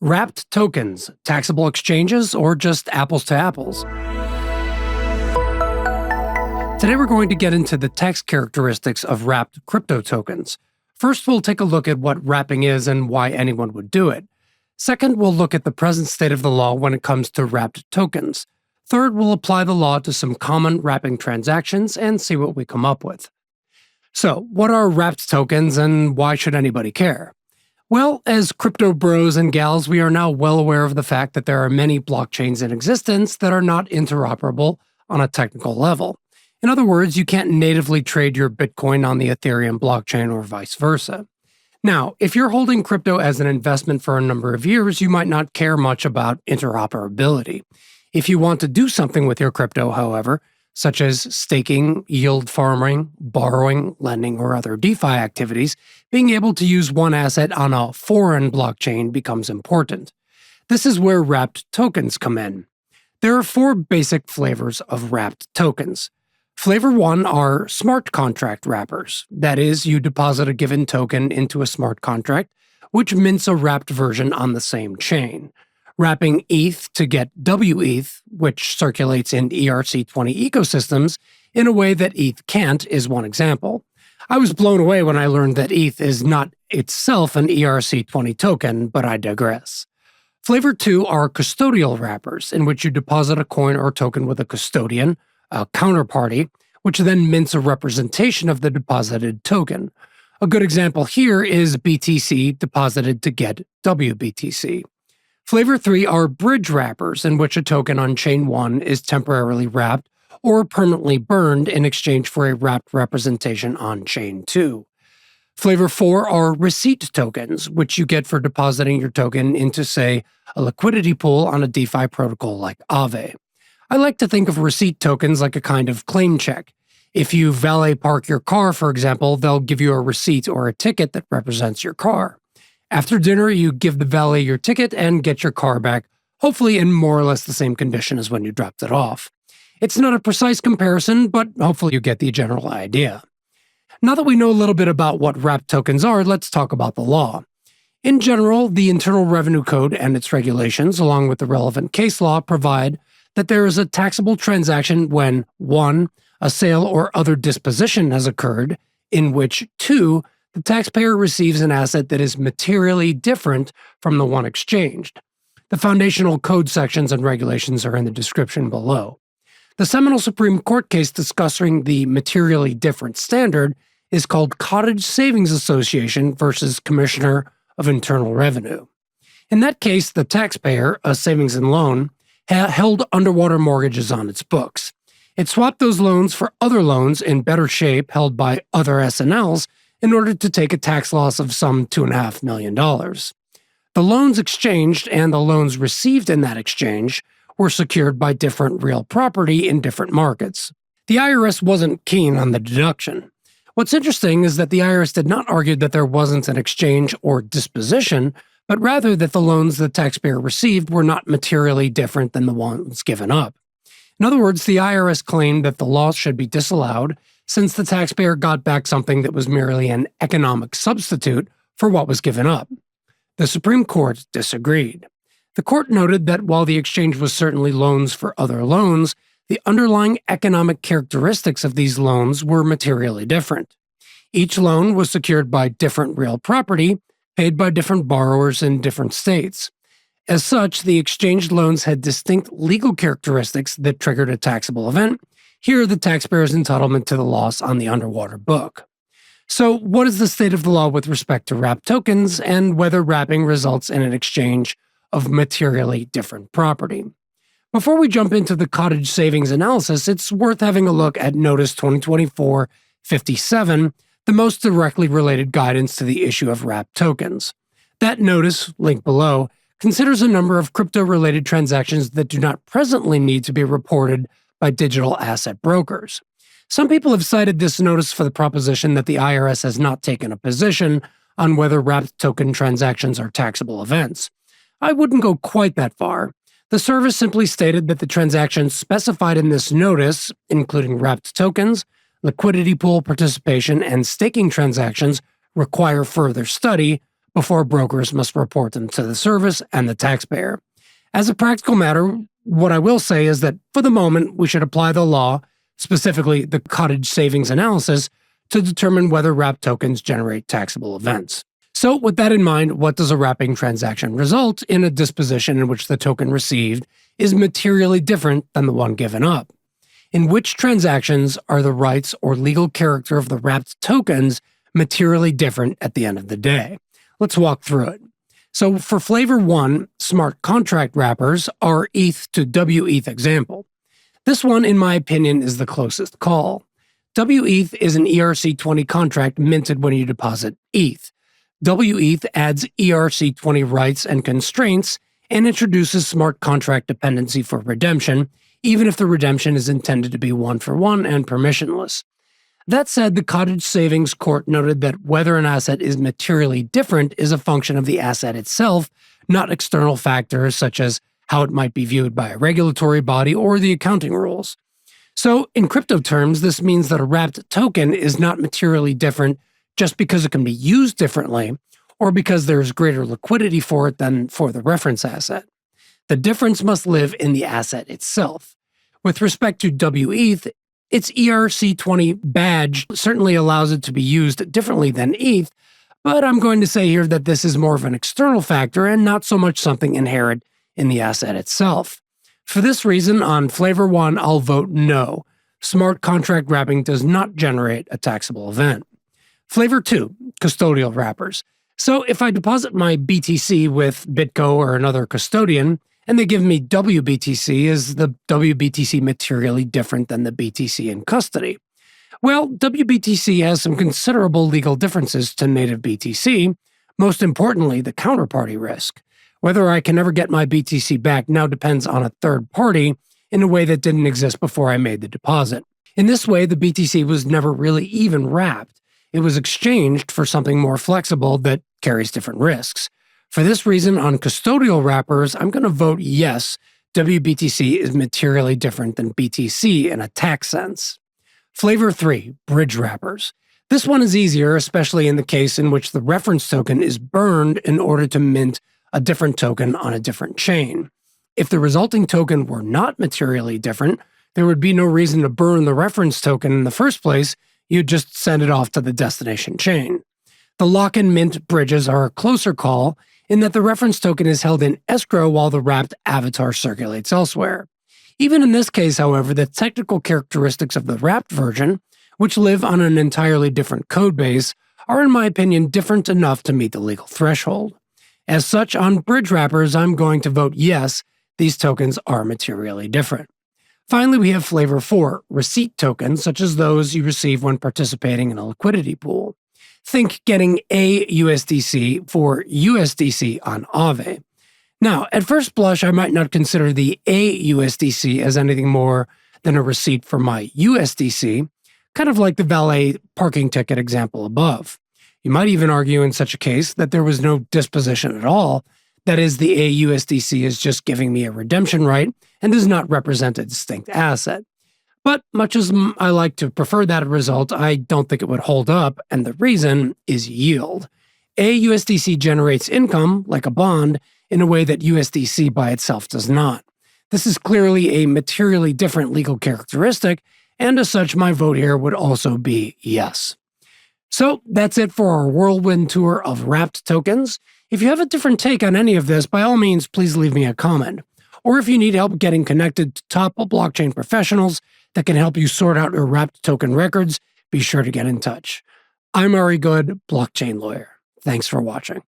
Wrapped tokens, taxable exchanges, or just apples to apples? Today we're going to get into the tax characteristics of wrapped crypto tokens. First, we'll take a look at what wrapping is and why anyone would do it. Second, we'll look at the present state of the law when it comes to wrapped tokens. Third, we'll apply the law to some common wrapping transactions and see what we come up with. So, what are wrapped tokens and why should anybody care? Well, as crypto bros and gals, we are now well aware of the fact that there are many blockchains in existence that are not interoperable on a technical level. In other words, you can't natively trade your Bitcoin on the Ethereum blockchain or vice versa. Now, if you're holding crypto as an investment for a number of years, you might not care much about interoperability. If you want to do something with your crypto, however, such as staking, yield farming, borrowing, lending, or other DeFi activities, being able to use one asset on a foreign blockchain becomes important. This is where wrapped tokens come in. There are four basic flavors of wrapped tokens. Flavor 1 are smart contract wrappers. That is, you deposit a given token into a smart contract, which mints a wrapped version on the same chain. Wrapping ETH to get WETH, which circulates in ERC20 ecosystems, in a way that ETH can't, is one example. I was blown away when I learned that ETH is not itself an ERC20 token, but I digress. Flavor 2 are custodial wrappers, in which you deposit a coin or token with a custodian, a counterparty, which then mints a representation of the deposited token. A good example here is BTC deposited to get WBTC. Flavor 3 are bridge wrappers, in which a token on chain 1 is temporarily wrapped or permanently burned in exchange for a wrapped representation on chain 2. Flavor 4 are receipt tokens, which you get for depositing your token into, say, a liquidity pool on a DeFi protocol like Aave. I like to think of receipt tokens like a kind of claim check. If you valet park your car, for example, they'll give you a receipt or a ticket that represents your car. After dinner, you give the valet your ticket and get your car back, hopefully in more or less the same condition as when you dropped it off. It's not a precise comparison, but hopefully you get the general idea. Now that we know a little bit about what wrapped tokens are, let's talk about the law. In general, the Internal Revenue Code and its regulations, along with the relevant case law, provide that there is a taxable transaction when 1. A sale or other disposition has occurred, in which 2. The taxpayer receives an asset that is materially different from the one exchanged. The foundational code sections and regulations are in the description below. The seminal Supreme Court case discussing the materially different standard is called Cottage Savings Association versus Commissioner of Internal Revenue. In that case, the taxpayer, a savings and loan, held underwater mortgages on its books. It swapped those loans for other loans in better shape held by other S&Ls in order to take a tax loss of some $2.5 million. The loans exchanged and the loans received in that exchange were secured by different real property in different markets. The IRS wasn't keen on the deduction. What's interesting is that the IRS did not argue that there wasn't an exchange or disposition, but rather that the loans the taxpayer received were not materially different than the ones given up. In other words, the IRS claimed that the loss should be disallowed since the taxpayer got back something that was merely an economic substitute for what was given up. The Supreme Court disagreed. The court noted that while the exchange was certainly loans for other loans, the underlying economic characteristics of these loans were materially different. Each loan was secured by different real property, paid by different borrowers in different states. As such, the exchanged loans had distinct legal characteristics that triggered a taxable event. Here, the taxpayer's entitlement to the loss on the underwater book. So, what is the state of the law with respect to wrapped tokens and whether wrapping results in an exchange of materially different property? Before we jump into the cottage savings analysis, it's worth having a look at Notice 2024-57, the most directly related guidance to the issue of wrapped tokens. That notice, linked below, considers a number of crypto-related transactions that do not presently need to be reported by digital asset brokers. Some people have cited this notice for the proposition that the IRS has not taken a position on whether wrapped token transactions are taxable events. I wouldn't go quite that far. The service simply stated that the transactions specified in this notice, including wrapped tokens, liquidity pool participation, and staking transactions, require further study, before brokers must report them to the service and the taxpayer. As a practical matter, what I will say is that for the moment, we should apply the law, specifically the cottage savings analysis, to determine whether wrapped tokens generate taxable events. So with that in mind, what does a wrapping transaction result in? A disposition in which the token received is materially different than the one given up. In which transactions are the rights or legal character of the wrapped tokens materially different at the end of the day? Let's walk through it. So for flavor 1, smart contract wrappers, our ETH to WETH example. This one, in my opinion, is the closest call. WETH is an ERC20 contract minted when you deposit ETH. WETH adds ERC20 rights and constraints and introduces smart contract dependency for redemption, even if the redemption is intended to be one-for-one and permissionless. That said, the Cottage Savings Court noted that whether an asset is materially different is a function of the asset itself, not external factors such as how it might be viewed by a regulatory body or the accounting rules. So, in crypto terms, this means that a wrapped token is not materially different just because it can be used differently or because there is greater liquidity for it than for the reference asset. The difference must live in the asset itself. With respect to WETH, its ERC20 badge certainly allows it to be used differently than ETH, but I'm going to say here that this is more of an external factor and not so much something inherent in the asset itself. For this reason, on flavor 1, I'll vote no. Smart contract wrapping does not generate a taxable event. Flavor 2, custodial wrappers. So if I deposit my BTC with BitGo or another custodian, and they give me WBTC, is the WBTC materially different than the BTC in custody? Well, WBTC has some considerable legal differences to native BTC, most importantly, the counterparty risk. Whether I can ever get my BTC back now depends on a third party in a way that didn't exist before I made the deposit. In this way, the BTC was never really even wrapped. It was exchanged for something more flexible that carries different risks. For this reason, on custodial wrappers, I'm going to vote yes, WBTC is materially different than BTC in a tax sense. Flavor 3, bridge wrappers. This one is easier, especially in the case in which the reference token is burned in order to mint a different token on a different chain. If the resulting token were not materially different, there would be no reason to burn the reference token in the first place. You'd just send it off to the destination chain. The lock and mint bridges are a closer call in that the reference token is held in escrow while the wrapped avatar circulates elsewhere. Even in this case, however, the technical characteristics of the wrapped version, which live on an entirely different code base, are in my opinion different enough to meet the legal threshold. As such, on bridge wrappers, I'm going to vote yes, these tokens are materially different. Finally, we have flavor 4, receipt tokens, such as those you receive when participating in a liquidity pool. Think getting a USDC for USDC on Aave. Now, at first blush, I might not consider the a USDC as anything more than a receipt for my USDC, kind of like the valet parking ticket example above. You might even argue in such a case that there was no disposition at all. That is, the a USDC is just giving me a redemption right and does not represent a distinct asset. But much as I like to prefer that result, I don't think it would hold up, and the reason is yield. A USDC generates income, like a bond, in a way that USDC by itself does not. This is clearly a materially different legal characteristic, and as such, my vote here would also be yes. So that's it for our whirlwind tour of wrapped tokens. If you have a different take on any of this, by all means, please leave me a comment. Or if you need help getting connected to top blockchain professionals that can help you sort out your wrapped token records, be sure to get in touch. I'm Ari Good, blockchain lawyer. Thanks for watching.